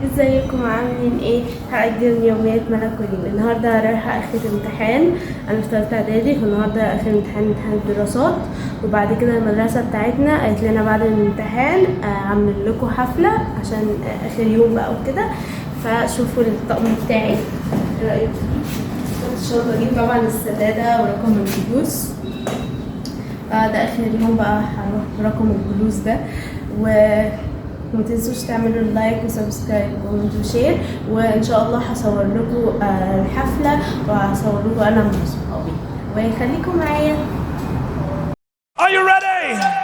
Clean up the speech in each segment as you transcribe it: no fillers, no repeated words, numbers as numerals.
ازيكم عاملين ايه؟ هقدم يوميات ملك وليد. النهارده رايحه اخر امتحان. انا في ثالثه اعدادي، فالنهارده اخر امتحان الدراسات. وبعد كده المدرسه بتاعتنا قالت لنا بعد الامتحان عامل لكم حفله عشان اخر يوم بقى وكده. فشوفوا الطقم بتاعي، ايه رايكم؟ الشنطه دي طبعا السداده ورقم الجلوس. ده اخر يوم بقى هروح برقم الجلوس ده. وما تنسوش تعملوا لايك وسبسكرايب وكومنت وشير، وان شاء الله هصور لكم الحفله وهصور لكم انا مع صحابي، وخليكم معايا. Are you ready?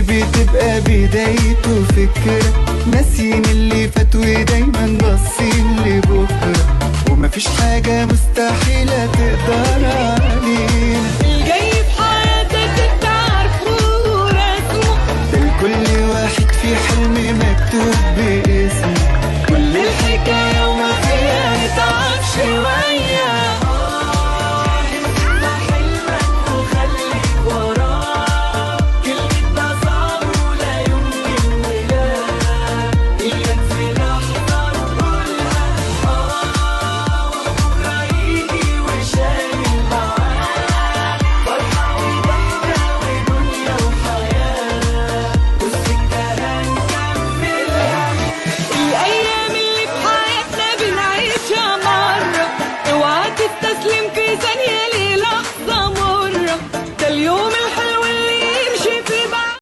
بتبقى بدايته فكرة، ناسيين اللي فات ودايما باصين لبكرة، ومفيش حاجة مستحيلة تقدر علينا. الجاي في حياتك انت عارفه ورسمه، ده لكل واحد في حلم مكتوب باسمه.